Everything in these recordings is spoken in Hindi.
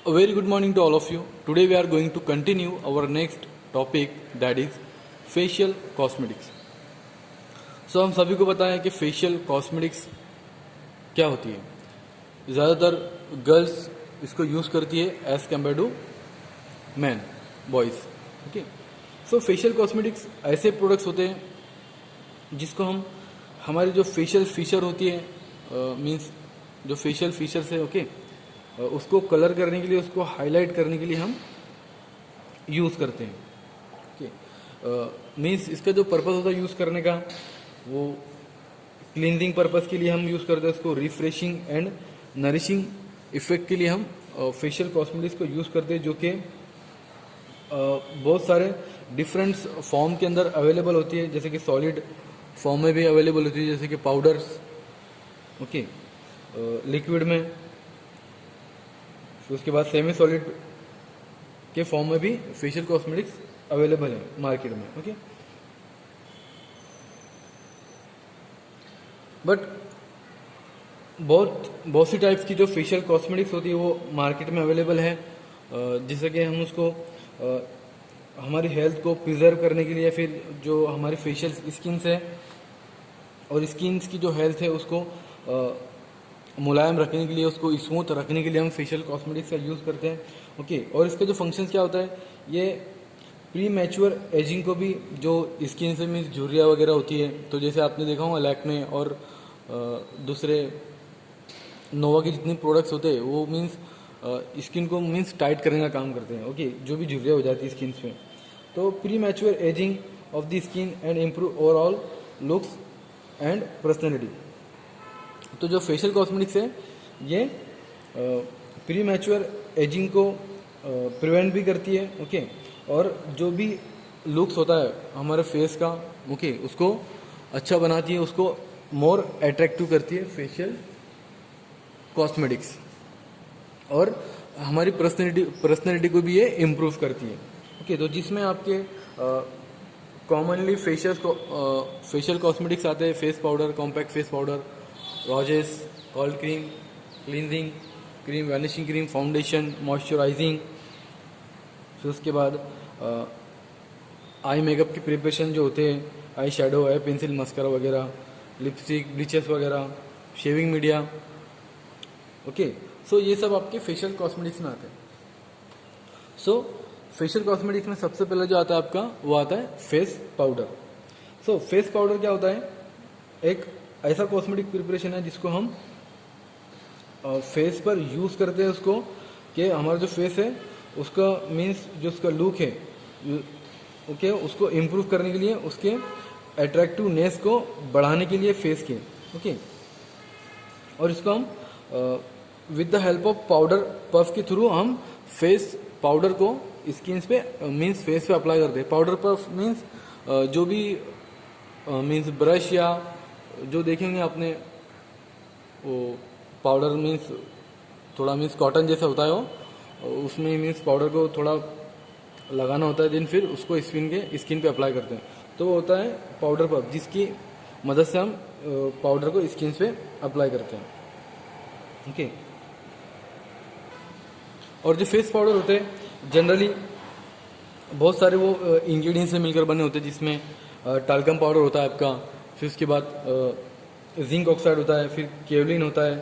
A very good morning to all of you. Today we are going to continue our next topic, that is facial cosmetics. So हम सभी को पता है कि facial cosmetics क्या होती है. ज़्यादातर गर्ल्स इसको यूज़ करती है as compare to man boys. Okay, so facial cosmetics ऐसे प्रोडक्ट्स होते हैं जिसको हम हमारी जो फेशियल फीचर होती है मींस जो फेशियल फीचर्स है ओके उसको कलर करने के लिए, उसको हाईलाइट करने के लिए हम यूज़ करते हैं. ओके, मींस इसका जो पर्पस होता है यूज़ करने का वो क्लींजिंग पर्पस के लिए हम यूज़ करते हैं उसको. रिफ्रेशिंग एंड नरिशिंग इफेक्ट के लिए हम फेशियल कॉस्मेटिक्स को यूज़ करते हैं, जो कि बहुत सारे डिफरेंट फॉर्म के अंदर अवेलेबल होती है. जैसे कि सॉलिड फॉर्म में भी अवेलेबल होती है, जैसे कि पाउडर्स, ओके, लिक्विड में, फिर उसके बाद सेमी सॉलिड के फॉर्म में भी फेशियल कॉस्मेटिक्स अवेलेबल है मार्केट में. ओके, बट बहुत सी टाइप्स की जो फेशियल कॉस्मेटिक्स होती है वो मार्केट में अवेलेबल है, जिससे कि हम उसको हमारी हेल्थ को प्रिजर्व करने के लिए, फिर जो हमारी फेशियल स्किन है और स्किन की जो हेल्थ है उसको मुलायम रखने के लिए, उसको स्मूथ रखने के लिए हम फेशियल कॉस्मेटिक्स का यूज़ करते हैं. ओके, और इसका जो फंक्शंस क्या होता है, ये प्री मैच्योर एजिंग को भी, जो स्किन से मीन्स झुर्रियाँ वगैरह होती है, तो जैसे आपने देखा होगा लैक्मे और दूसरे नोवा के जितने प्रोडक्ट्स होते हैं वो मीन्स स्किन को मीन्स टाइट करने का काम करते हैं. ओके, जो भी झुर्रियाँ हो जाती है स्किन पे, तो pre mature ageing of the skin and improve overall looks and personality. तो जो फेशियल कॉस्मेटिक्स है ये प्री मैच्योर एजिंग को प्रिवेंट भी करती है. ओके, और जो भी लुक्स होता है हमारे फेस का, ओके, उसको अच्छा बनाती है, उसको मोर अट्रैक्टिव करती है फेशियल कॉस्मेटिक्स, और हमारी पर्सनैलिटी को भी ये इम्प्रूव करती है. ओके, तो जिसमें आपके कॉमनली फेशियल कॉस्मेटिक्स आते हैं face powder, compact face powder, roses, cold cream, cleansing cream, vanishing cream, foundation, moisturising, फिर उसके बाद आई मेकअप की प्रिपरेशन जो होते हैं, आई शेडो, आई पेंसिल, मस्करा वगैरह, लिपस्टिक, ब्लीचेस वगैरह, शेविंग मीडिया. ओके, सो ये सब आपके फेशियल कॉस्मेटिक्स में आते हैं. सो फेशियल कॉस्मेटिक्स में सबसे पहले जो आता है आपका वो आता है फेस पाउडर. सो फेस पाउडर क्या होता है, एक ऐसा कॉस्मेटिक प्रिपरेशन है जिसको हम फेस पर यूज़ करते हैं, उसको कि हमारा जो फेस है उसका मीन्स जो उसका लुक है ओके उसको इम्प्रूव करने के लिए, उसके अट्रैक्टिवनेस को बढ़ाने के लिए फेस के. ओके, और इसको हम with the help of powder puff के थ्रू हम फेस पाउडर को स्किन पे मीन्स फेस पे अप्लाई करते हैं. पाउडर पफ मीन्स जो भी मीन्स ब्रश या जो देखेंगे आपने वो पाउडर मीन्स थोड़ा मीन्स कॉटन जैसा होता है वो, उसमें मीन्स पाउडर को थोड़ा लगाना होता है, दिन फिर उसको स्किन पे अप्लाई करते हैं. तो वो होता है पाउडर पफ, जिसकी मदद से हम पाउडर को स्किन पे अप्लाई करते हैं. ओके, और जो फेस पाउडर होते हैं जनरली बहुत सारे वो इंग्रेडिएंट्स से मिलकर बने होते हैं, जिसमें टाल्कम पाउडर होता है आपका, फिर उसके बाद जिंक ऑक्साइड होता है, फिर केवलिन होता है,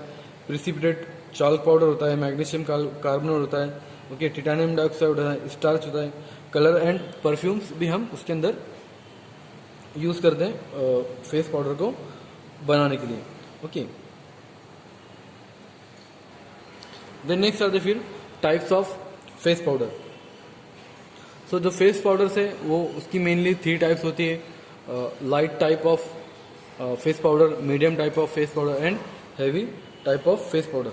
प्रिसिपिटेट चाल्क पाउडर होता है, मैग्नीशियम कार्बोनेट होता है, ओके, टिटानियम डाइऑक्साइड होता है, स्टार्च होता है, कलर एंड परफ्यूम्स भी हम उसके अंदर यूज़ करते हैं फेस पाउडर को बनाने के लिए. ओके, देन नेक्स्ट आते फिर टाइप्स ऑफ फेस पाउडर. सो जो फेस पाउडर्स है वो उसकी मेनली 3 टाइप्स होती है, light type of face powder, medium type of face powder and heavy type of face powder.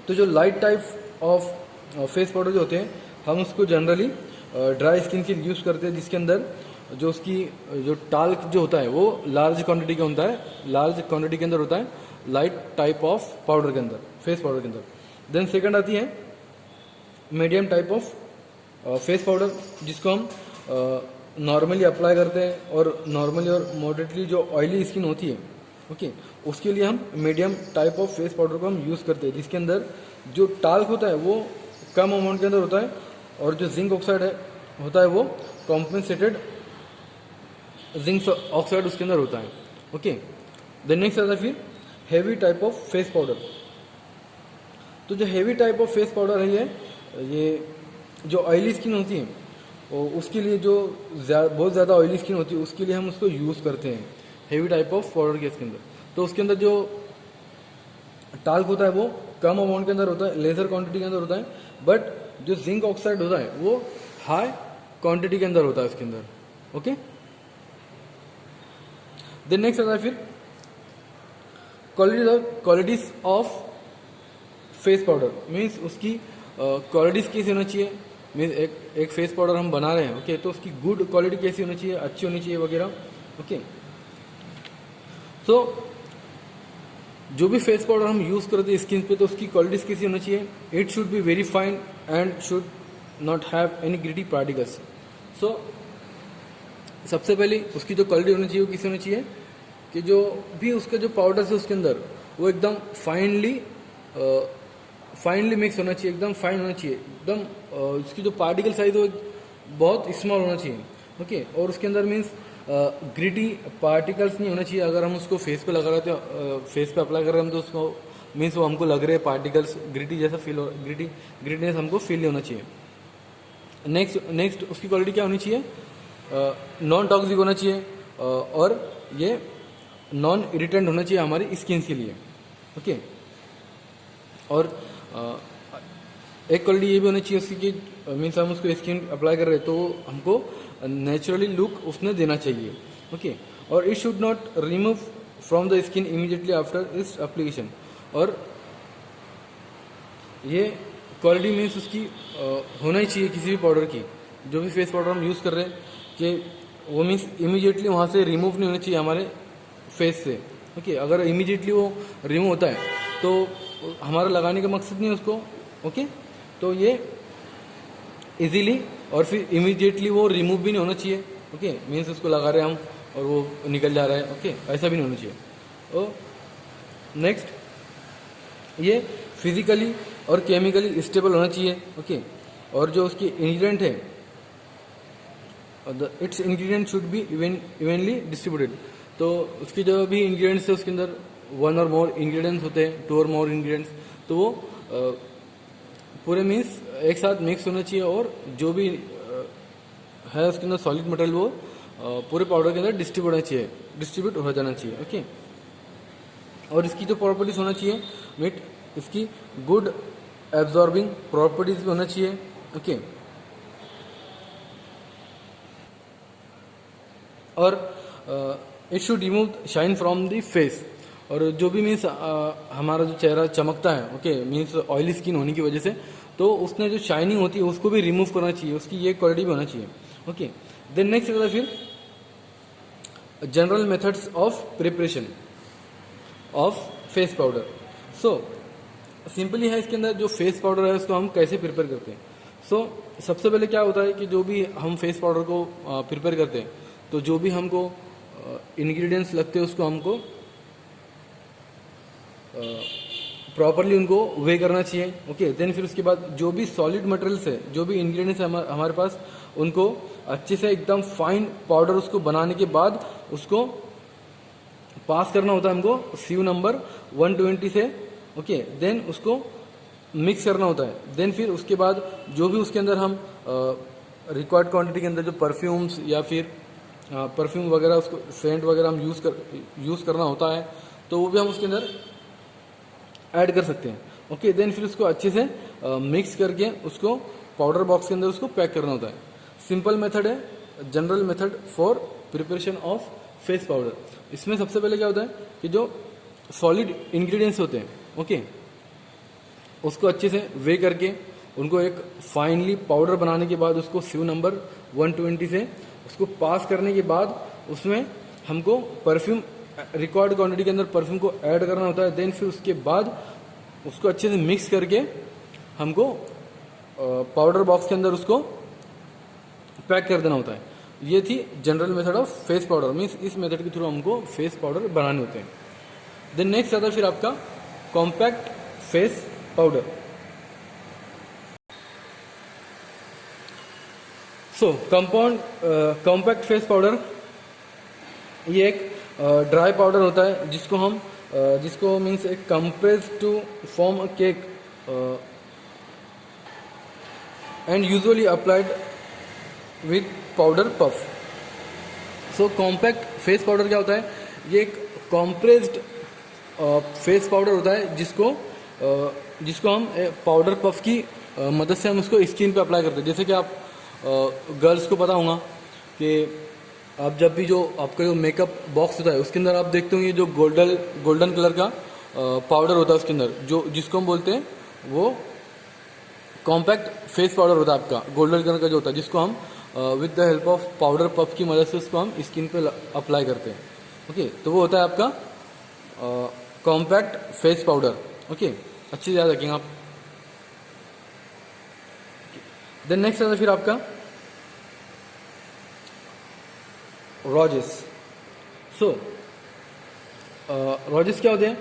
तो जो light type of face powder जो होते हैं हम उसको जनरली ड्राई स्किन के लिए यूज़ करते हैं, जिसके अंदर जो उसकी जो टाल्क जो होता है वो लार्ज क्वांटिटी का होता है, लार्ज क्वांटिटी के अंदर होता है लाइट टाइप ऑफ पाउडर के अंदर, फेस पाउडर के अंदर. देन सेकंड आती है medium type of face powder, जिसको हम नॉर्मली अप्लाई करते हैं, और नॉर्मली और मॉडरेटली जो ऑयली स्किन होती है ओके उसके लिए हम medium type of face powder को हम यूज़ करते हैं, जिसके अंदर जो टाल्क होता है वो कम अमाउंट के अंदर होता है, और जो जिंक ऑक्साइड है होता है वो कॉम्पेंसेटेड जिंक ऑक्साइड उसके अंदर होता है। ओके, देन नेक्स्ट आता है फिर heavy type of face powder. तो जो heavy type of face powder है ये जो ऑयली स्किन होती है और उसके लिए, जो बहुत ज़्यादा ऑयली स्किन होती है उसके लिए हम उसको यूज़ करते हैं हैवी टाइप ऑफ पाउडर के इसके अंदर। तो उसके अंदर जो टाल्क होता है वो कम अमाउंट के अंदर होता है, लेजर क्वांटिटी के अंदर होता है, बट जो जिंक ऑक्साइड होता है वो हाई क्वांटिटी के अंदर होता है उसके अंदर। ओके, देन नेक्स्ट आता है फिर qualities of face powder. Means उसकी क्वालिटीज़ कैसी होना चाहिए, मीन्स एक फेस पाउडर हम बना रहे हैं, ओके, तो उसकी गुड क्वालिटी कैसी होनी चाहिए, अच्छी होनी चाहिए वगैरह। ओके, सो जो भी फेस पाउडर हम यूज़ करते हैं स्किन पे तो उसकी क्वालिटीज़ कैसी होनी चाहिए, it should be very fine and should not have any gritty particles. So सबसे पहले उसकी जो क्वालिटी होनी चाहिए वो कैसी होनी चाहिए कि जो भी उसका जो पाउडर है उसके अंदर वो एकदम फाइनली मिक्स होना चाहिए, एकदम फाइन होना चाहिए, एकदम उसकी जो पार्टिकल साइज वो बहुत स्मॉल होना चाहिए। ओके, और उसके अंदर मीन्स ग्रिटी पार्टिकल्स नहीं होना चाहिए। अगर हम उसको फेस पे लगा रहे थे, फेस पे अप्लाई कर रहे हैं हम, तो उसको मीन्स वो हमको लग रहे हैं पार्टिकल्स ग्रिटी जैसा फील हो, ग्रिटीनेस हमको फील नहीं होना चाहिए। नेक्स्ट उसकी क्वालिटी क्या होनी चाहिए, नॉन टॉक्सिक होना चाहिए, और ये नॉन इरिटेंट होना चाहिए हमारी स्किन के लिए। ओके, और एक क्वालिटी ये भी होनी चाहिए उसकी कि मीन्स हम उसको स्किन अप्लाई कर रहे हैं तो हमको नेचुरली लुक उसने देना चाहिए। ओके, और it should not remove from the skin immediately after its application. और ये क्वालिटी मीन्स उसकी होना ही चाहिए किसी भी पाउडर की, जो भी फेस पाउडर हम यूज़ कर रहे हैं, कि वो मीन्स इमीडिएटली वहाँ से रिमूव नहीं होना चाहिए हमारे फेस से। ओके, अगर इमीडिएटली वो रिमूव होता है तो हमारा लगाने का मकसद नहीं है उसको। ओके, तो ये इजीली और फिर इमीडिएटली वो रिमूव भी नहीं होना चाहिए। ओके, मीन्स उसको लगा रहे हैं हम और वो निकल जा रहा है। ओके, ऐसा भी नहीं होना चाहिए। और नेक्स्ट ये फिजिकली और केमिकली स्टेबल होना चाहिए। ओके, और जो उसकी इंग्रेडिएंट है, it's ingredient should be evenly distributed. तो उसके जो भी इंग्रेडिएंट्स है उसके अंदर 1 और मोर इंग्रेडिएंट्स होते हैं, 2 और मोर इंग्रेडिएंट्स, तो वो पूरे मीन्स एक साथ मिक्स होना चाहिए, और जो भी है उसके अंदर सॉलिड मटेरियल वो पूरे पाउडर के अंदर डिस्ट्रीब्यूट हो जाना चाहिए। ओके, और इसकी जो प्रॉपर्टीज होना चाहिए, मीट इसकी गुड एब्जॉर्बिंग प्रॉपर्टीज भी होना चाहिए। ओके, और it should remove shine from the face. और जो भी मीन्स हमारा जो चेहरा चमकता है, ओके, मीन्स ऑयली स्किन होने की वजह से, तो उसने जो शाइनिंग होती है उसको भी रिमूव करना चाहिए, उसकी ये क्वालिटी भी होना चाहिए। ओके, देन नेक्स्ट आता है फिर general methods of preparation of face powder. So simply है इसके अंदर जो फेस पाउडर है उसको हम कैसे प्रिपेयर करते हैं। सो सबसे पहले क्या होता है कि जो भी हम फेस पाउडर को प्रिपेयर करते हैं तो जो भी हमको इंग्रेडिएंट्स लगते हैं उसको हमको प्रॉपरली उनको वे करना चाहिए। ओके, देन फिर उसके बाद जो भी सॉलिड मटेरियल्स है, जो भी इंग्रेडिएंट्स है हमारे पास, उनको अच्छे से एकदम फाइन पाउडर उसको बनाने के बाद उसको पास करना होता है हमको सीव नंबर 120 से। ओके, देन उसको मिक्स करना होता है। देन फिर उसके बाद जो भी उसके अंदर हम रिक्वायर्ड क्वांटिटी के अंदर जो परफ्यूम्स या फिर परफ्यूम वगैरह, उसको सेंट वगैरह हम यूज़ करना होता है, तो वो भी हम उसके अंदर ऐड कर सकते हैं। ओके, देन फिर उसको अच्छे से मिक्स करके उसको पाउडर बॉक्स के अंदर उसको पैक करना होता है। सिंपल मेथड है, general method for preparation of face powder. इसमें सबसे पहले क्या होता है कि जो सॉलिड इंग्रेडिएंट्स होते हैं, ओके, उसको अच्छे से वे करके उनको एक फाइनली पाउडर बनाने के बाद उसको सीव नंबर 120 से उसको पास करने के बाद उसमें हमको परफ्यूम रिक्वायर्ड क्वांटिटी के अंदर परफ्यूम को ऐड करना होता है। देन फिर उसके बाद उसको अच्छे से मिक्स करके हमको पाउडर बॉक्स के अंदर उसको पैक कर देना होता है। ये थी general method of face powder. Means इस मेथड के थ्रू हमको फेस पाउडर बनाने होते हैं। देन नेक्स्ट आता है फिर आपका compact face powder. So compact face powder ये एक ड्राई पाउडर होता है जिसको मीन्स एक compress to form a cake and usually applied with powder puff. So compact face powder क्या होता है? ये एक कॉम्प्रेस्ड फेस पाउडर होता है जिसको हम पाउडर पफ की मदद से हम उसको स्किन पे अप्लाई करते हैं। जैसे कि आप गर्ल्स को पता होगा कि आप जब भी जो आपका जो मेकअप बॉक्स होता है उसके अंदर आप देखते होंगे जो गोल्डन कलर का पाउडर होता है उसके अंदर जिसको हम बोलते हैं वो कॉम्पैक्ट फेस पाउडर होता है आपका, गोल्डन कलर का जो होता है जिसको हम with the help of powder puff की मदद से उसको हम स्किन पे अप्लाई करते हैं। ओके, तो वो होता है आपका कॉम्पैक्ट फेस पाउडर। ओके, अच्छे से याद रखेंगे आप। देन नेक्स्ट आता है फिर आपका रोजेस। सो रोजेस क्या होते हैं?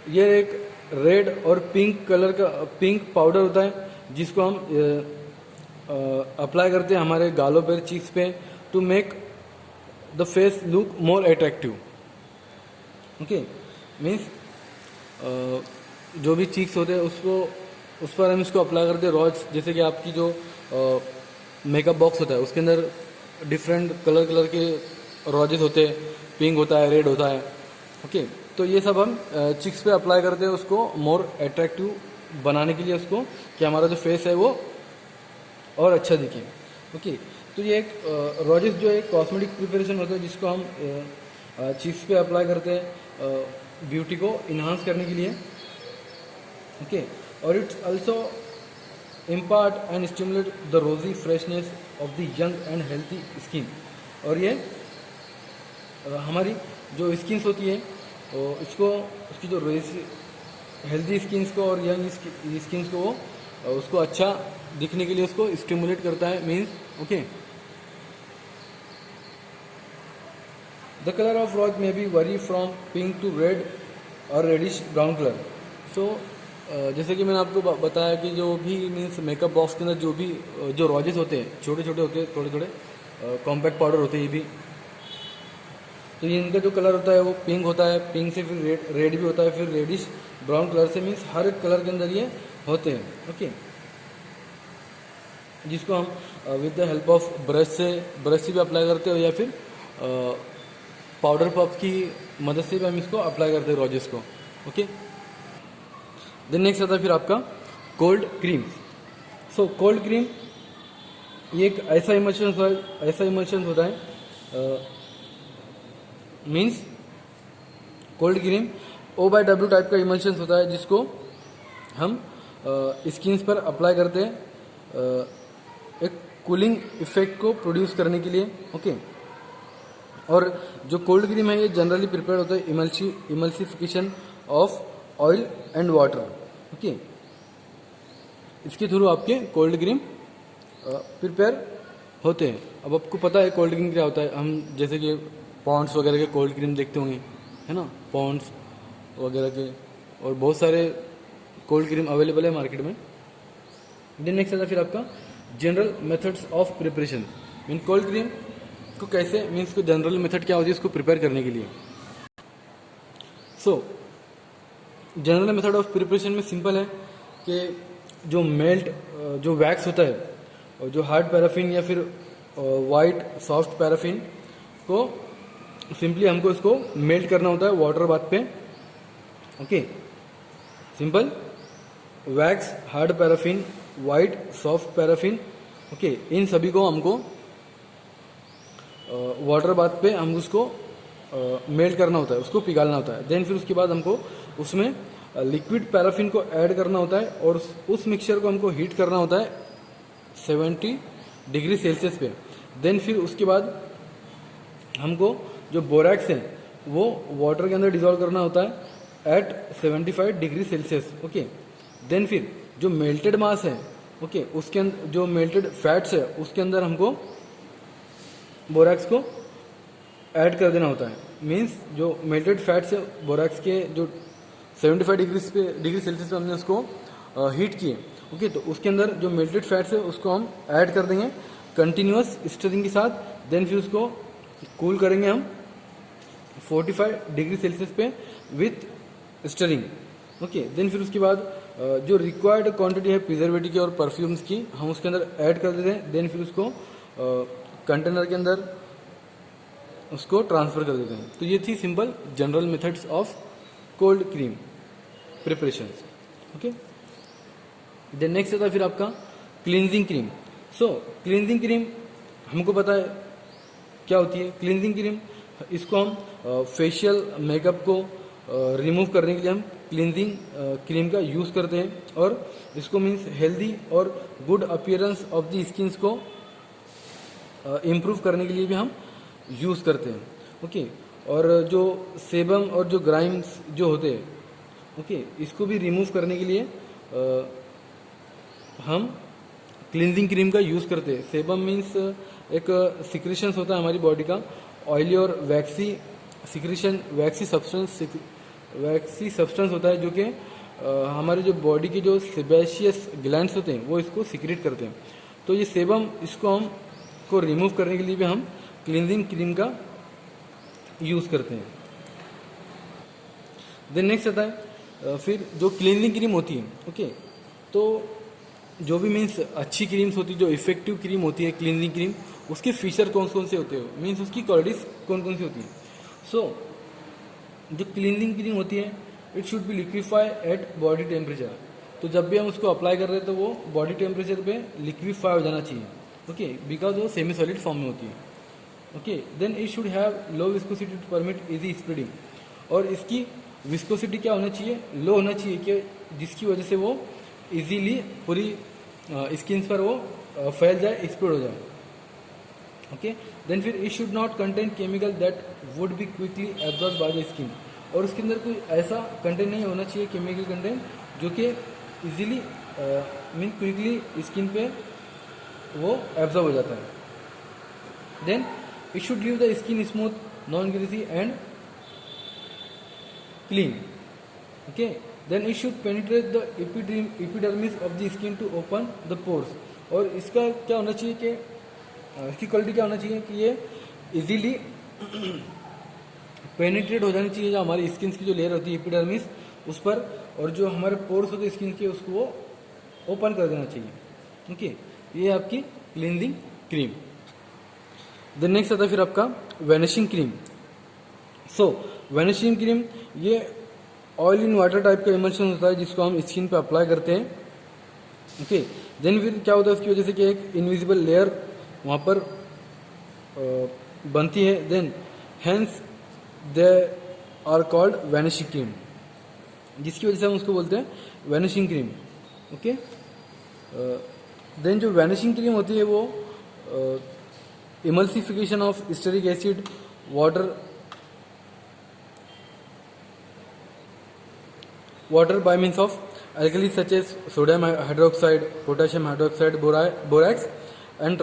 ये एक रेड और पिंक कलर का पिंक पाउडर होता है जिसको हम अप्लाई करते हैं हमारे गालों पर, चीक्स पे, to make the face look more attractive. Okay, means जो भी चीक्स होते हैं उस पर हम इसको अप्लाई करते हैं रोज। जैसे कि आपकी जो मेकअप बॉक्स होता है उसके अंदर डिफरेंट कलर के रोजेस होते हैं, पिंक होता है, रेड होता है। ओके, तो ये सब हम चिक्स पे अप्लाई करते हैं उसको मोर अट्रैक्टिव बनाने के लिए, उसको कि हमारा जो फेस है वो और अच्छा दिखे। ओके, तो ये एक रोजेस जो एक कॉस्मेटिक प्रिपरेशन होता है जिसको हम चिक्स पे अप्लाई करते हैं ब्यूटी को इन्हांस करने के लिए। ओके, और it's also impart and stimulate the रोजी freshness of the young and healthy skin. और ये हमारी जो स्किन्स होती है उसकी जो हेल्दी स्किन्स को और यंग स्किन्स को उसको अच्छा दिखने के लिए उसको स्टिमुलेट करता है। Means okay, the colour of rose may be vary from pink to red और रेडिश ब्राउन कलर। सो जैसे कि मैंने आपको बताया कि जो भी मीन्स मेकअप बॉक्स के अंदर जो रोजेस होते हैं छोटे छोटे होते हैं, थोड़े कॉम्पैक्ट पाउडर होते हैं ये भी, तो इनका जो कलर होता है वो पिंक होता है, पिंक से फिर रेड भी होता है, फिर रेडिश ब्राउन कलर से, मीन्स हर एक कलर के अंदर ये होते हैं। ओके, जिसको हम with the help of brush से भी अप्लाई करते हैं या फिर पाउडर पफ की मदद से भी हम इसको अप्लाई करते हैं रोजेस को। ओके, देन नेक्स्ट आता है फिर आपका cold cream. So cold cream ये एक ऐसा इमल्शन होता है, means cold cream O/W type का इमल्शन होता है जिसको हम स्किन्स पर अप्लाई करते हैं एक कूलिंग इफेक्ट को प्रोड्यूस करने के लिए। ओके, और जो कोल्ड क्रीम है ये जनरली प्रिपेयर होता है emulsification of oil and water. Okay, इसके थ्रू आपके कोल्ड क्रीम प्रिपेयर होते हैं। अब आपको पता है कोल्ड क्रीम क्या होता है। हम जैसे कि पॉन्ड्स वगैरह के कोल्ड क्रीम देखते होंगे, है ना, पॉन्ड्स वगैरह के, और बहुत सारे कोल्ड क्रीम अवेलेबल है मार्केट में। देन नेक्स्ट आता है फिर आपका general methods of preparation. Mean cold cream को कैसे, मीन्स को जनरल मेथड क्या होती है इसको प्रिपेयर करने के लिए। सो जनरल मेथड ऑफ प्रिपरेशन में सिंपल है कि जो वैक्स होता है और जो हार्ड पैराफिन या फिर वाइट सॉफ्ट पैराफिन को सिंपली हमको इसको मेल्ट करना होता है वाटर बाथ पे। Okay, simple wax, hard paraffin, white soft paraffin, okay, इन सभी को हमको वाटर बाथ पे हम उसको मेल्ट करना होता है, उसको पिघालना होता है। देन फिर उसके बाद हमको उसमें लिक्विड पैराफिन को ऐड करना होता है और उस मिक्सचर को हमको हीट करना होता है 70 डिग्री सेल्सियस पे। देन फिर उसके बाद हमको जो बोरैक्स है वो वाटर के अंदर डिजोल्व करना होता है at 75 degree Celsius. Okay, then फिर जो मेल्टेड मास है, ओके, उसके अंदर जो मेल्टेड फैट्स है उसके अंदर हमको बोरैक्स को ऐड कर देना होता है। मीन्स जो मेल्टेड फैट्स है बोरैक्स के जो 75 डिग्री सेल्सियस पे हमने उसको हीट किए, ओके, तो उसके अंदर जो मेल्टेड फैट्स है उसको हम ऐड कर देंगे कंटिन्यूस स्टरिंग के साथ, देन फिर उसको कूल करेंगे हम 45 डिग्री सेल्सियस पे विथ स्टरिंग। ओके, देन फिर उसके बाद जो रिक्वायर्ड क्वांटिटी है प्रिजर्वेटिव की और परफ्यूम्स की हम उसके अंदर ऐड कर देते हैं, देन फिर उसको कंटेनर के अंदर उसको ट्रांसफ़र कर देते हैं। तो ये थी simple general methods of cold cream preparation. Okay, then next आता है फिर आपका cleansing cream. So cleansing cream हमको पता है क्या होती है। क्लींजिंग क्रीम, इसको हम फेशियल मेकअप को रिमूव करने के लिए हम क्लींजिंग क्रीम का यूज़ करते हैं, और इसको मीन्स हेल्दी और good appearance of the skins को इम्प्रूव करने के लिए भी हम यूज़ करते हैं। ओके, और जो सेबम और जो ग्राइम्स जो होते हैं, ओके, इसको भी रिमूव करने के लिए हम क्लींजिंग क्रीम का यूज़ करते हैं। सेबम मीन्स एक सिक्रेशंस होता है हमारी बॉडी का, ऑयली और वैक्सी सिक्रेशन, वैक्सी सब्सटेंस होता है जो कि हमारे जो बॉडी के जो सेबेशियस ग्लैंड्स होते हैं वो इसको सिक्रेट करते हैं। तो ये सेबम, इसको हम को रिमूव करने के लिए भी हम क्लींजिंग क्रीम का यूज़ करते हैं। देन नेक्स्ट आता है फिर जो क्लींजिंग क्रीम होती है। ओके, तो जो भी मीन्स अच्छी क्रीम्स होती है, जो इफेक्टिव क्रीम होती है क्लींजिंग क्रीम, उसके फीचर कौन कौन से होते हैं, मीन्स उसकी क्वालिटीज कौन कौन सी होती है। सो जो क्लींजिंग क्रीम होती है, it should be liquefy at body temperature. तो जब भी हम उसको अप्लाई कर रहे हैं तो वो बॉडी टेम्परेचर पे लिक्विफाई हो जाना चाहिए। ओके, बिकॉज वो सेमी सॉलिड फॉर्म में होती है। Okay, then it should have low viscosity to permit easy spreading. और इसकी विस्कोसिटी क्या होना चाहिए, लो होना चाहिए, कि जिसकी वजह से वो इजीली पूरी स्किन पर वो फैल जाए, स्प्रेड हो जाए। ओके, देन फिर it should not contain chemical that would be quickly absorb by the skin. और उसके अंदर कोई ऐसा कंटेंट नहीं होना चाहिए, केमिकल कंटेंट, जो कि इजीली मीन क्विकली स्किन पे वो एब्जॉर्ब हो जाता है। Then it should leave the skin smooth, non greasy and clean. Okay, then it should penetrate the epidermis of the skin to open the pores. और इसका क्या होना चाहिए कि इसकी क्वालिटी क्या होना चाहिए कि ये इजीली पेनिट्रेट हो जानी चाहिए, जो हमारी स्किन की जो लेयर होती है एपिडर्मिस उस पर, और जो हमारे पोर्स होते हैं स्किन के उसको वो ओपन कर देना चाहिए। ओके, ये आपकी क्लींजिंग क्रीम। देन नेक्स्ट आता है फिर आपका वैनिशिंग क्रीम। सो वैनिशिंग क्रीम ये ऑयल इन वाटर टाइप का इमल्शन होता है जिसको हम स्किन पे अप्लाई करते हैं। ओके, देन फिर क्या होता है, उसकी वजह से कि एक इनविजिबल लेयर वहाँ पर बनती है। Then hence they are called vanishing cream, जिसकी वजह से हम उसको बोलते हैं वैनिशिंग क्रीम। ओके, देन जो वैनिशिंग क्रीम होती है वो emulsification of stearic acid, water by means of alkalis such as sodium hydroxide, potassium hydroxide, borax and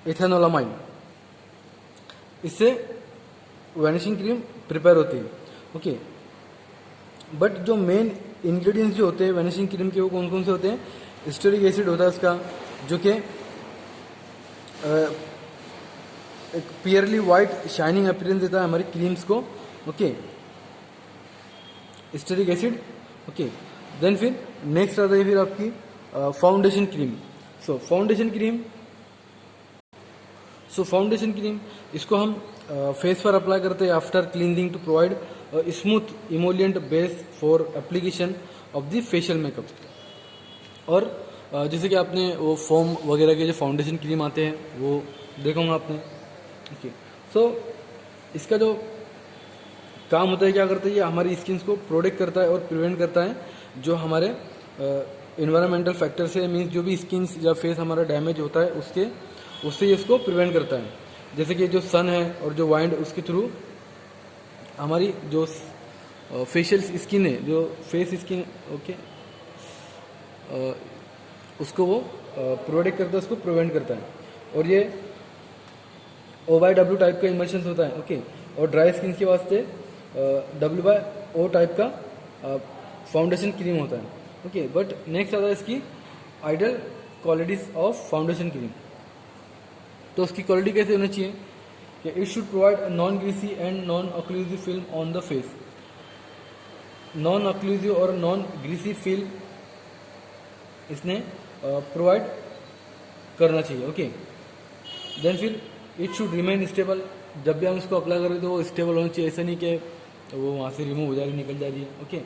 triethanolamine, इससे वैनिशिंग क्रीम प्रिपेयर होती है। ओके, बट जो मेन इंग्रेडिएंट्स जो होते हैं वैनिशिंग क्रीम के वो कौन कौन से होते हैं। स्टेरिक एसिड होता है उसका, जो कि एक पियरली वाइट शाइनिंग अपीयरेंस देता है हमारी क्रीम्स को। Okay, stearic acid. Okay, then फिर नेक्स्ट आता है फिर आपकी foundation cream. So foundation cream इसको हम फेस पर अप्लाई करते हैं after cleansing to provide smooth emollient base for application of the facial makeup. और जैसे कि आपने वो फोम वगैरह के जो फाउंडेशन क्रीम आते हैं वो देखा होगा आपने। ओके, सो इसका जो काम होता है, क्या करता है, ये हमारी स्किन को प्रोटेक्ट करता है और प्रिवेंट करता है जो हमारे इन्वायरमेंटल फैक्टर से, मीन्स जो भी स्किन या फेस हमारा डैमेज होता है उससे ये इसको प्रिवेंट करता है। जैसे कि जो सन है और जो वाइंड, उसके थ्रू हमारी जो फेशियल स्किन है, जो फेस स्किन, ओके, उसको वो प्रोटेक्ट करता है, उसको प्रिवेंट करता है। और ये OYW टाइप का इमल्शन होता है। ओके, और ड्राई स्किन के वास्ते WO टाइप का फाउंडेशन क्रीम होता है। ओके, बट नेक्स्ट आता है इसकी ideal qualities of foundation cream. तो उसकी क्वालिटी कैसे होनी चाहिए कि it should provide non greasy and non occlusive film on the face. Non occlusive और नॉन ग्रीसी फिल्म इसने प्रोवाइड करना चाहिए। ओके, देन फिर इट शुड रिमेन स्टेबल। जब भी हम इसको अप्लाई करें तो वो स्टेबल होना चाहिए, ऐसा नहीं कि वो वहाँ से रिमूव हो जा रही निकल जा रही है। Okay,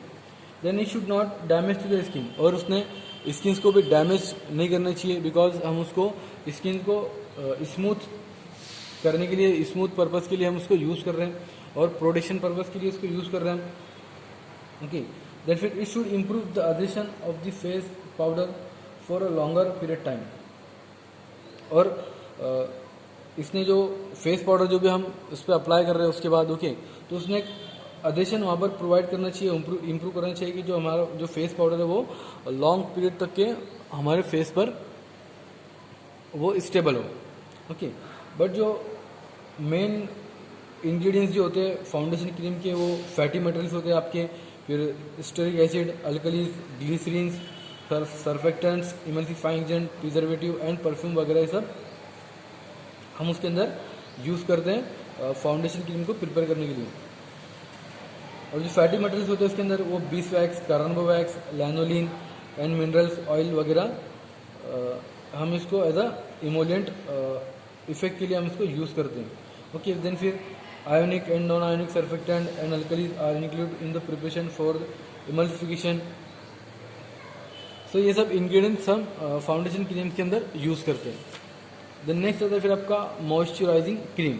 then it should not damage to the skin, और उसने स्किन को भी डैमेज नहीं करना चाहिए, बिकॉज हम उसको स्किन को स्मूथ करने के लिए, स्मूथ पर्पस के लिए हम उसको यूज़ कर रहे हैं और प्रोटेक्शन पर्पस के लिए इसको यूज़ कर रहे हैं। ओके, देन फिर it should improve the adhesion of the face powder for a longer period time. और इसने जो फेस पाउडर जो भी हम उस पर अप्लाई कर रहे हैं उसके बाद, ओके, तो उसने एक एडिशन वहाँ पर प्रोवाइड करना चाहिए, इम्प्रूव करना चाहिए कि जो हमारा जो फेस पाउडर है वो लॉन्ग पीरियड तक के हमारे फेस पर वो स्टेबल हो। ओके, बट जो मेन इंग्रेडिएंट्स जो होते हैं फाउंडेशन क्रीम के, वो फैटी मटेरियल्स होते हैं आपके, फिर stearic acid, alkalis, glycerins, surfactants, emulsifying agent, preservative and perfume वगैरह, ये सब हम उसके अंदर यूज़ करते हैं फाउंडेशन क्रीम को प्रिपेयर करने के लिए। और जो फैटी मटेरियल्स होते हैं उसके अंदर वो बीस wax, कार्बो wax, lanolin and minerals oil वगैरह, हम इसको एज अ इमोलिएंट इफेक्ट के लिए हम इसको यूज़ करते हैं। ओके, देन फिर ionic and non ionic surfactant and alkalis are include in the preparation for emulsification. So ये सब इंग्रेडिएंट्स हम फाउंडेशन क्रीम के अंदर यूज़ करते हैं। देन नेक्स्ट आता है फिर आपका मॉइस्चराइजिंग क्रीम।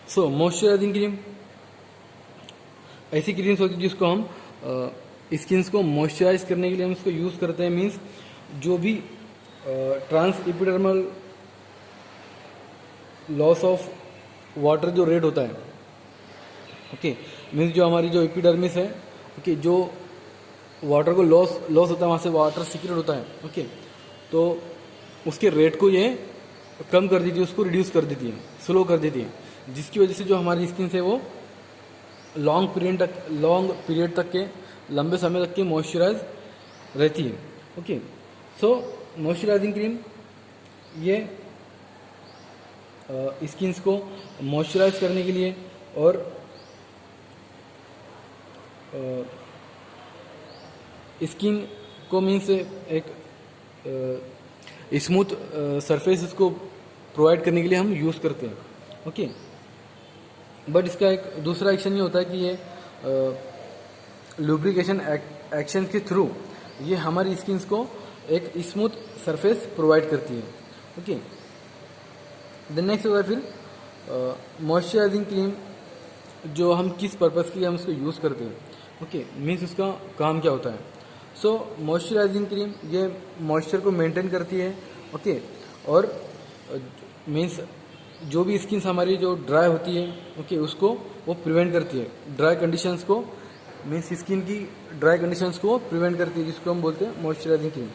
सो मॉइस्चराइजिंग क्रीम ऐसी क्रीम्स होती है जिसको हम स्किन्स को मॉइस्चराइज करने के लिए हम इसको यूज़ करते हैं। मीन्स जो भी trans epidermal loss of water जो रेट होता है, ओके, मीन्स जो हमारी जो एपिडर्मिस है, ओके, जो वाटर को लॉस होता है, वहाँ से वाटर सीक्रेट होता है, ओके, तो उसके रेट को ये कम कर देती है, उसको रिड्यूस कर देती है, स्लो कर देती है, जिसकी वजह से जो हमारी स्किन है वो लॉन्ग पीरियड तक के, लंबे समय तक के मॉइस्चराइज रहती है। ओके, सो मॉइस्चराइजिंग क्रीम ये स्किन्स को मॉइस्चराइज करने के लिए और स्किन को मीन्स एक स्मूथ सरफेस इसको प्रोवाइड करने के लिए हम यूज़ करते हैं। ओके, बट इसका एक दूसरा एक्शन ये होता है कि ये लुब्रिकेशन एक्शन के थ्रू ये हमारी स्किन्स को एक स्मूथ सरफेस प्रोवाइड करती है। ओके, देन नेक्स्ट होगा फिर मॉइस्चराइजिंग क्रीम, जो हम किस पर्पज़ के लिए हम उसको यूज़ करते हैं। ओके, मीन्स उसका काम क्या होता है। सो मॉइस्चराइजिंग क्रीम ये मॉइस्चर को मेंटेन करती है। ओके, और मीन्स जो भी स्किन हमारी जो ड्राई होती है, ओके, उसको वो प्रिवेंट करती है, ड्राई कंडीशंस को, मीन्स स्किन की ड्राई कंडीशंस को प्रिवेंट करती है, जिसको हम बोलते हैं मॉइस्चराइजिंग क्रीम।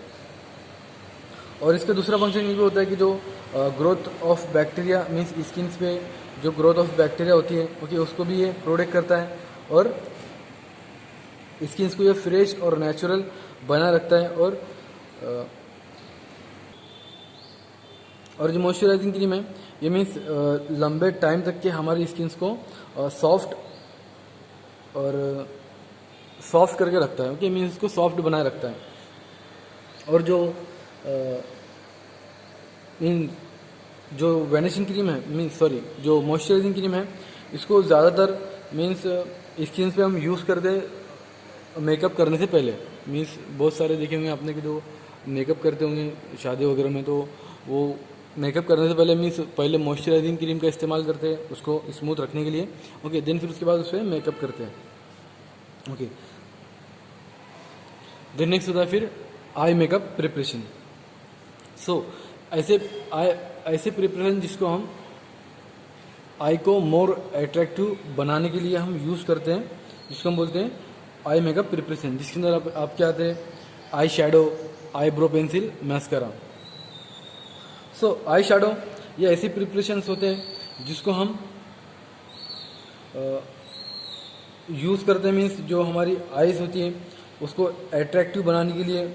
और इसका दूसरा फंक्शन ये भी होता है कि जो growth of bacteria, means skin पे जो ग्रोथ ऑफ बैक्टीरिया होती है, ओके, उसको भी ये प्रोटेक्ट करता है और स्किन को ये फ्रेश और नेचुरल बना रखता है। और जो मॉइस्चराइजिंग क्रीम है ये मीन्स लंबे टाइम तक के हमारी स्किन को सॉफ्ट करके रखता है। ओके, मीन्स इसको सॉफ्ट बनाए रखता है। और जो वैनिशिंग क्रीम है, जो मॉइस्चराइजिंग क्रीम है, इसको ज़्यादातर मीन्स स्किन पे हम यूज़ करते हैं मेकअप करने से पहले। मीन्स बहुत सारे देखे होंगे आपने कि जो मेकअप करते होंगे शादी वगैरह में, तो वो मेकअप करने से पहले मीन्स पहले मॉइस्चराइजिंग क्रीम का इस्तेमाल करते हैं उसको स्मूथ रखने के लिए। ओके, देन फिर उसके बाद उस पर मेकअप करते हैं। ओके, देन नेक्स्ट होता है फिर आई मेकअप प्रिपरेशन। सो ऐसे प्रिपरेशन जिसको हम आई को मोर अट्रैक्टिव बनाने के लिए हम यूज़ करते हैं, जिसको हम बोलते हैं आई मेकअप प्रिपरेशन, जिसके अंदर आप क्या आते हैं, आई शैडो, आईब्रो पेंसिल, मैस्कारा। सो आई शैडो ये ऐसे प्रिपरेशंस होते हैं जिसको हम यूज़ करते हैं, मीन्स जो हमारी आईज होती है उसको अट्रैक्टिव बनाने के लिए।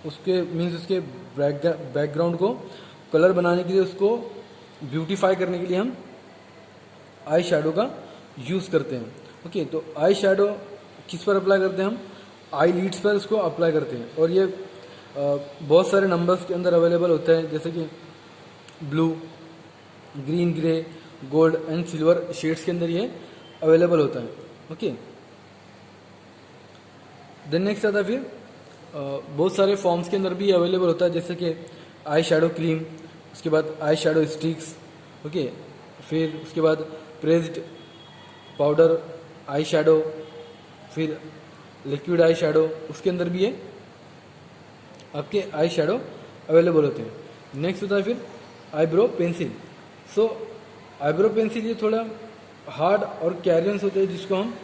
उसके मीन्स उसके बैकग्राउंड को कलर बनाने के लिए, उसको ब्यूटीफाई करने के लिए हम आई शेडो का यूज़ करते हैं। ओके, तो आई शेडो किस पर अप्लाई करते हैं हम? आई लीड्स पर इसको अप्लाई करते हैं, और ये बहुत सारे नंबर्स के अंदर अवेलेबल होता है, जैसे कि blue, green, grey, gold and silver shades के अंदर ये अवेलेबल होता है। ओके, देन नेक्स्ट आता है फिर बहुत सारे फॉर्म्स के अंदर भी अवेलेबल होता है, जैसे कि आई शेडो क्रीम, उसके बाद आई शेडो स्टिक्स। ओके, फिर उसके बाद प्रेस्ड पाउडर आई शेडो, फिर लिक्विड आई शेडो, उसके अंदर भी ये आपके आई शेडो अवेलेबल होते हैं। नेक्स्ट होता है फिर आईब्रो पेंसिल। सो आईब्रो पेंसिल ये थोड़ा हार्ड और कैरियंस होते हैं, जिसको हम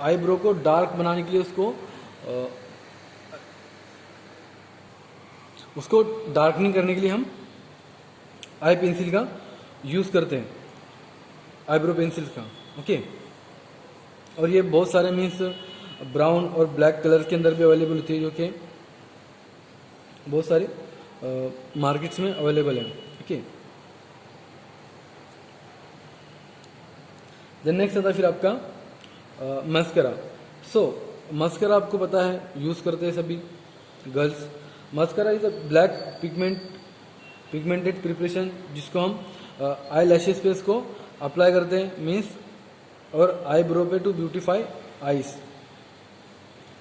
आईब्रो को डार्क बनाने के लिए उसको डार्कनिंग करने के लिए हम आई पेंसिल का यूज़ करते हैं, आईब्रो पेंसिल का। ओके, और ये बहुत सारे मीन्स ब्राउन और ब्लैक कलर के अंदर भी अवेलेबल होती है, जो कि बहुत सारे मार्केट्स में अवेलेबल है। ओके, देन नेक्स्ट आता है फिर आपका मस्करा। सो मस्करा आपको पता है यूज़ करते हैं सभी girls. Mascara is a black pigmented preparation, जिसको हम आई लैशेस पे इसको अप्लाई करते हैं, मीन्स और आईब्रो पे to beautify eyes.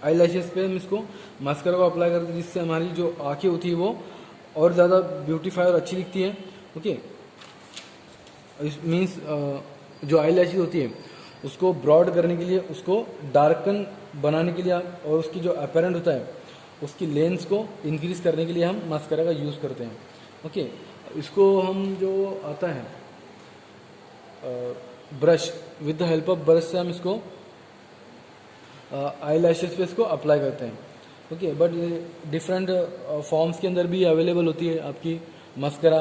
Eyelashes पे हम इसको मस्करा को अप्लाई करते हैं, जिससे हमारी जो आंखें होती है वो और ज़्यादा ब्यूटीफाई और अच्छी दिखती है। ओके, मीन्स जो आई लैशेस होती है उसको ब्रॉड करने के लिए, उसको डार्कन बनाने के लिए, और उसकी जो अपरेंट होता है उसकी लेंस को इंक्रीज करने के लिए हम मस्करा का यूज़ करते हैं। ओके, इसको हम जो आता है brush, with the help of brush से हम इसको आई लैशेस पे इसको अप्लाई करते हैं। ओके, बट डिफरेंट फॉर्म्स के अंदर भी अवेलेबल होती है आपकी मस्करा,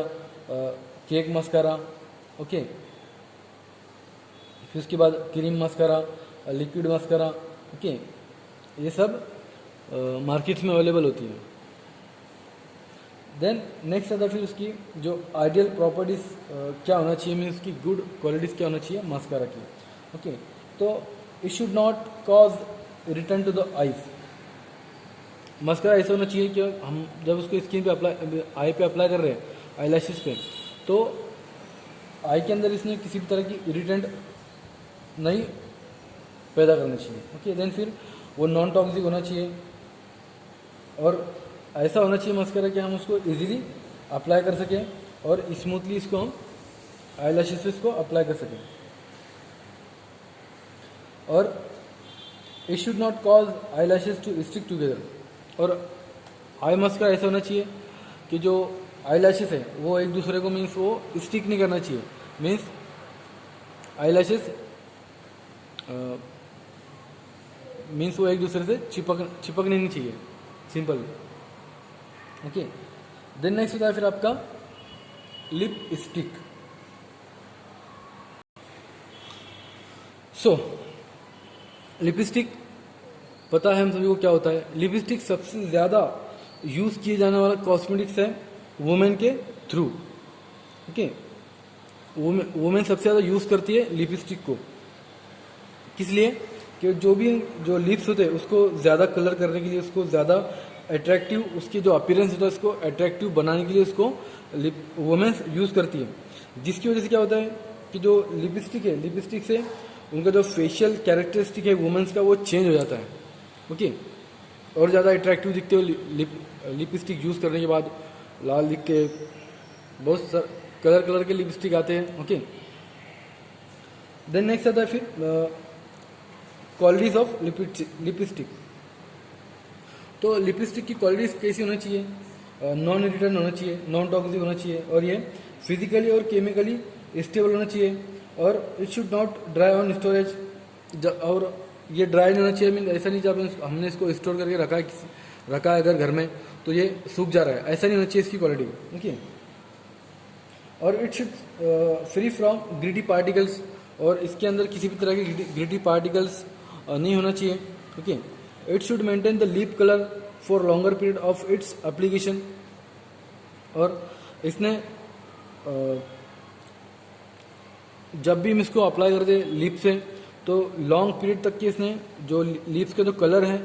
केक मस्करा। ओके, फिर उसके बाद cream mascara, liquid mascara. Okay, ये सब मार्केट्स में अवेलेबल होती है। देन नेक्स्ट आता है फिर उसकी जो आइडियल प्रॉपर्टीज़ क्या होना चाहिए, मीन्स उसकी गुड क्वालिटीज़ क्या होना चाहिए मस्करा की। ओके, तो it should not cause return to the eyes. Mascara ऐसा होना चाहिए कि हम जब उसको स्किन पे अप्लाई, आई पे अप्लाई कर रहे हैं, आई लैशेस पे, तो आई के अंदर इसने किसी भी तरह की इरिटेंट नहीं पैदा करना चाहिए। ओके, देन फिर वो नॉन टॉक्सिक होना चाहिए, और ऐसा होना चाहिए मस्करा कि हम उसको इजीली अप्लाई कर सकें और स्मूथली इसको हम आई लैशेस पे इसको अप्लाई कर सकें। और it should not cause eyelashes to stick together. और आई मस्करा ऐसा होना चाहिए कि जो आई लैशेस है वो एक दूसरे को मीन्स वो स्टिक नहीं करना चाहिए, मीन्स आई लैशेस मीन्स वो एक दूसरे से चिपकने नहीं चाहिए, सिंपल। ओके, देन नेक्स्ट होता है फिर आपका लिप स्टिक। सो लिपस्टिक पता है हम सभी को क्या होता है। लिपस्टिक सबसे ज़्यादा यूज़ किए जाने वाला कॉस्मेटिक्स है वुमेन के थ्रू। ओके, वुमेन सबसे ज़्यादा यूज़ करती है लिपस्टिक को, किस लिए कि जो लिप्स होते हैं उसको ज़्यादा कलर करने के लिए, उसको ज़्यादा अट्रैक्टिव, उसकी जो अपीयरेंस होता है उसको अट्रैक्टिव बनाने के लिए उसको वुमेन यूज़ करती है। जिसकी वजह से क्या होता है कि जो लिपस्टिक है, लिपस्टिक से उनका जो फेशियल कैरेक्टरिस्टिक है वुमेन्स का वो चेंज हो जाता है। ओके, और ज़्यादा अट्रैक्टिव दिखते हो लिपस्टिक यूज़ करने के बाद, लाल दिख के, बहुत कलर के लिपस्टिक आते हैं। ओके, देन नेक्स्ट आता है फिर क्वालिटीज़ ऑफ लिपस्टिक। तो लिपस्टिक की क्वालिटीज़ कैसी होना चाहिए? नॉन इरिटेंट होना चाहिए, नॉन टॉक्सिक होना चाहिए, और ये फिजिकली और केमिकली स्टेबल होना चाहिए, और it should not dry on storage. और ये ड्राई नहीं होना चाहिए, मीन ऐसा नहीं जब हमने इसको स्टोर करके रखा है अगर घर में तो ये सूख जा रहा है, ऐसा नहीं होना चाहिए इसकी क्वालिटी। ओके, और it should free from gritty particles, और इसके अंदर किसी भी तरह के ग्रिटी पार्टिकल्स नहीं होना चाहिए। Okay, it should maintain the lip colour for longer period of its application. और इसने जब भी हम इसको अप्लाई करते हैं लिप से तो लॉन्ग पीरियड तक के इसने जो लिप्स का जो कलर है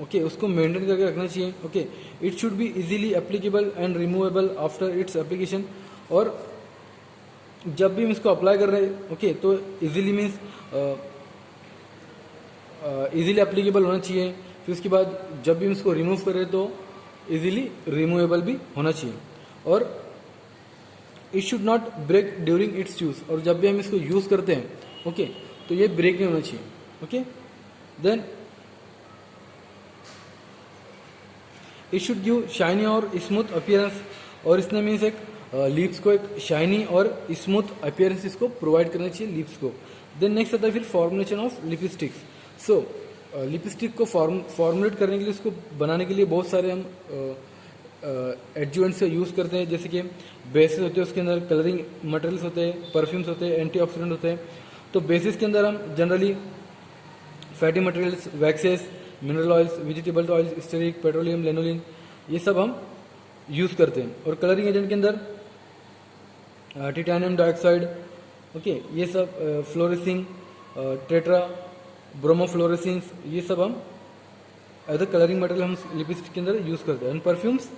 ओके उसको मेंटेन करके रखना चाहिए। Okay, it should be easily applicable and removable after its application. और जब भी हम इसको अप्लाई कर रहे हैं ओके तो इजीली मीन्स इजीली एप्लीकेबल होना चाहिए। फिर उसके बाद जब भी हम इसको रिमूव करें तो इजीली रिमूवेबल भी होना चाहिए। और it should not break during its use. और जब भी हम इसको यूज करते हैं ओके तो ये ब्रेक नहीं होना चाहिए। Okay, then it should give shiny और स्मूथ अपीयरेंस। और इसने मीन्स एक लिप्स को एक शाइनी और स्मूथ अपीयरेंस इसको प्रोवाइड करना चाहिए लिप्स को। देन नेक्स्ट आता है फिर formulation of lipsticks. So lipstick को फॉर्मुलेट करने के लिए उसको बनाने के लिए बहुत सारे हम एडजुवेंट्स का यूज़ करते हैं, जैसे कि बेसिस होते हैं, उसके अंदर कलरिंग मटेरियल्स होते हैं, परफ्यूम्स होते हैं, एंटीऑक्सीडेंट होते हैं। तो बेसिस के अंदर हम generally fatty materials, waxes, mineral oils, vegetable oils, stearic, petroleum, lanolin, ये सब हम यूज़ करते हैं। और कलरिंग एजेंट के अंदर टिटेनियम डाइऑक्साइड ओके ये सब, फ्लोरेसिंग, टेट्रा ब्रोमोफ्लोरेसिन्स, ये सब हम एज अ कलरिंग मटेरियल हम लिपस्टिक के अंदर यूज़ करते हैं। And perfumes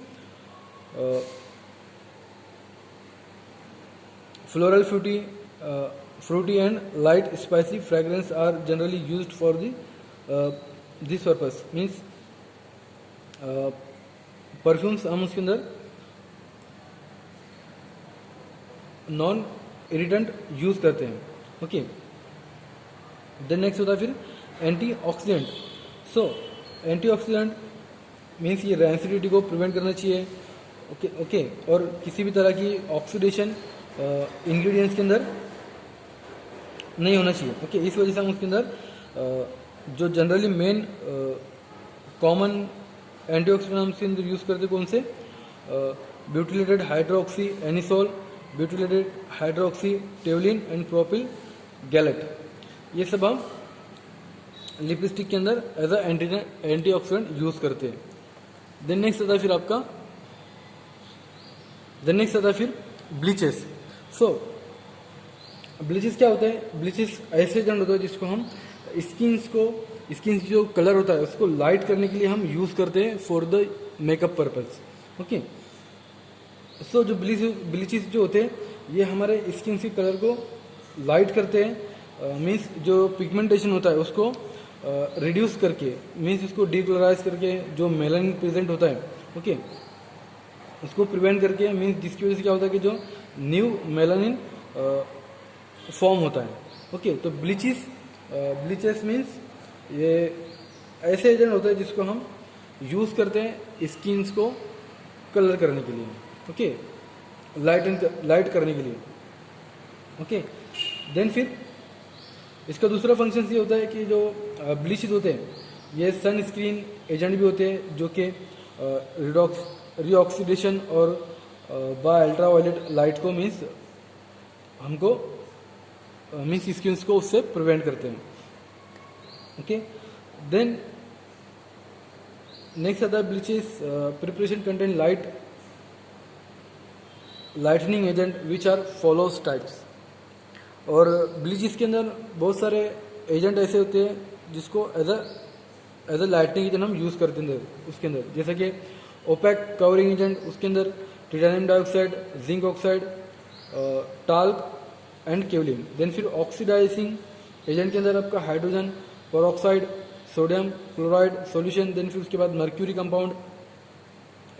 floral fruity and light spicy fragrance are generally used for this purpose। means perfumes हम उसके अंदर नॉन इरिटेंट यूज करते हैं। ओके, देन नेक्स्ट होता है फिर एंटीऑक्सीडेंट। सो एंटीऑक्सीडेंट मीन्स ये रैंसिडिटी को प्रिवेंट करना चाहिए। ओके, और किसी भी तरह की ऑक्सीडेशन इंग्रेडिएंट्स के अंदर नहीं होना चाहिए। ओके, इस वजह से हम उसके अंदर जो जनरली मेन कॉमन एंटीऑक्सीडेंट हम उसके अंदर यूज़ करते हैं कौन से, butylated hydroxy anisole, butylated hydroxy toluene and propyl gallate, ये सब हम लिपस्टिक के अंदर एज अ एंटीऑक्सीडेंट यूज़ करते हैं। देन नेक्स्ट आता है फिर आपका ब्लीचेस। सो ब्लीचेस क्या होता है, ब्लीचेस ऐसे एजेंट होता है जिसको हम स्किन जो कलर होता है उसको लाइट करने के लिए हम यूज़ करते हैं for the makeup purpose. Okay, so जो ब्लीचेस जो होते हैं ये हमारे स्किन के कलर को लाइट करते हैं। मीन्स जो पिगमेंटेशन होता है उसको रिड्यूस करके, मीन्स उसको डीकलराइज करके जो मेलानिन प्रेजेंट होता है ओके उसको प्रिवेंट करके, मीन्स जिसकी वजह से क्या होता है कि जो न्यू मेलानिन फॉर्म होता है। ओके, तो ब्लीचेस मीन्स ये ऐसे एजेंट होता है जिसको हम यूज़ करते हैं स्किन्स को कलर करने के लिए। ओके, लाइट करने के लिए। ओके, देन फिर इसका दूसरा फंक्शन ये होता है कि जो ब्लीचेस होते हैं ये सन स्क्रीन एजेंट भी होते हैं जो कि रीऑक्सीडेशन और बाय अल्ट्रावायलेट लाइट को मीन्स हमको मीन्स स्किन को उससे प्रिवेंट करते हैं। ओके, देन नेक्स्ट आता है bleaches preparation contain lightening agent which are follows types. और ब्लीचेस के अंदर बहुत सारे एजेंट ऐसे होते हैं जिसको एज अ लाइटनिंग एजेंट हम यूज़ करते हैं उसके अंदर, जैसे कि ओपेक कवरिंग एजेंट, उसके अंदर titanium dioxide, zinc oxide, talc and kaolin. देन फिर ऑक्सीडाइजिंग एजेंट के अंदर आपका hydrogen peroxide, sodium chloride solution. देन फिर उसके बाद mercury compound,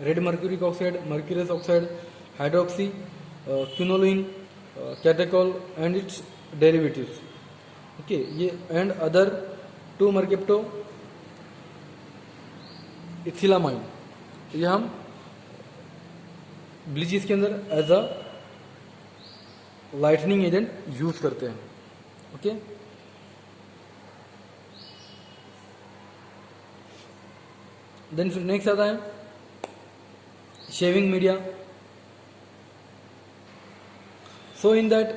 red mercuric oxide, mercurous oxide, hydroxy quinoline, catechol and its derivatives. Okay, ये एंड अदर 2 मर्केप्टो इथिलामाइन, ये हम ब्लीचेस के अंदर as a lightening agent use करते हैं। ओके, देन फिर नेक्स्ट आता है shaving media. So in that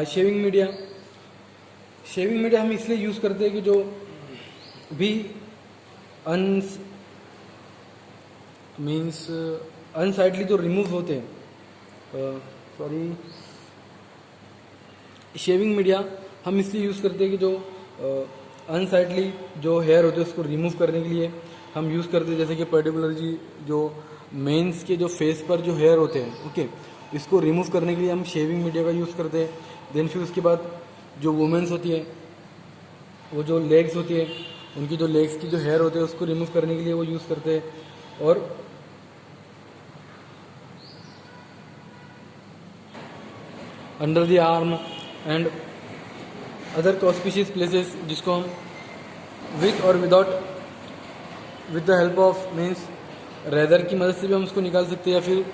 shaving media हम इसलिए यूज करते हैं कि जो भी मीन्स अनसाइडली जो रिमूव होते हैं, सॉरी, शेविंग मीडिया हम इसलिए यूज़ करते हैं कि जो अनसाइडली जो हेयर होते हैं उसको रिमूव करने के लिए हम यूज़ करते हैं। जैसे कि पर्टिकुलरली जो मेंस के जो फेस पर जो हेयर होते हैं, ओके, इसको रिमूव करने के लिए हम शेविंग मीडिया का यूज़ करते हैं। देन फिर उसके बाद जो वुमेन्स होती है, वो जो लेग्स होती है, उनकी जो लेग्स की जो हेयर होते हैं उसको रिमूव करने के लिए वो यूज़ करते हैं। और under the arm and other conspicuous places, जिसको हम विथ और without, with the help of means razor की मदद से भी हम उसको निकाल सकते हैं, या फिर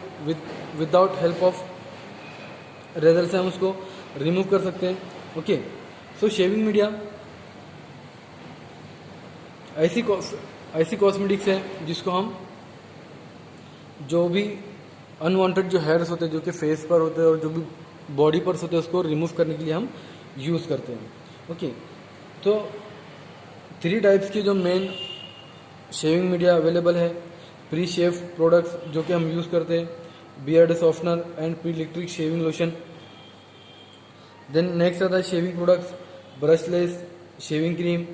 विदाउट हेल्प ऑफ रेजर से हम उसको रिमूव कर सकते हैं। ओके, सो शेविंग मीडिया ऐसी कॉस्मेटिक्स है जिसको हम जो भी अनवांटेड जो हेयर्स होते हैं जो कि फेस पर होते हैं और जो भी बॉडी पर होते हैं उसको रिमूव करने के लिए हम यूज़ करते हैं। ओके, तो 3 टाइप्स के जो मेन शेविंग मीडिया अवेलेबल है। प्री शेव प्रोडक्ट्स जो कि हम यूज़ करते हैं, beard softener and pre electric shaving lotion. Then next आता है shaving products, brushless shaving cream,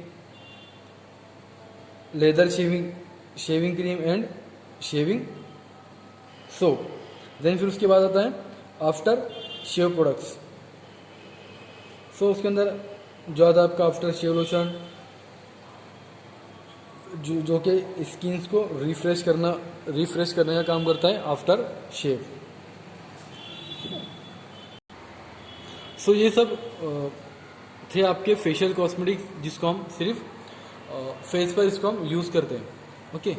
lather shaving cream and shaving soap. Then फिर उसके बाद आता है आफ्टर शेव प्रोडक्ट्स। सो उसके अंदर जो आता है आपका आफ्टर शेव लोशन, जो कि स्किन्स को रिफ्रेश करने का काम करता है आफ्टर शेव। सो ये सब थे आपके फेशियल कॉस्मेटिक्स जिसको हम सिर्फ फेस पर इसको हम यूज़ करते हैं। ओके।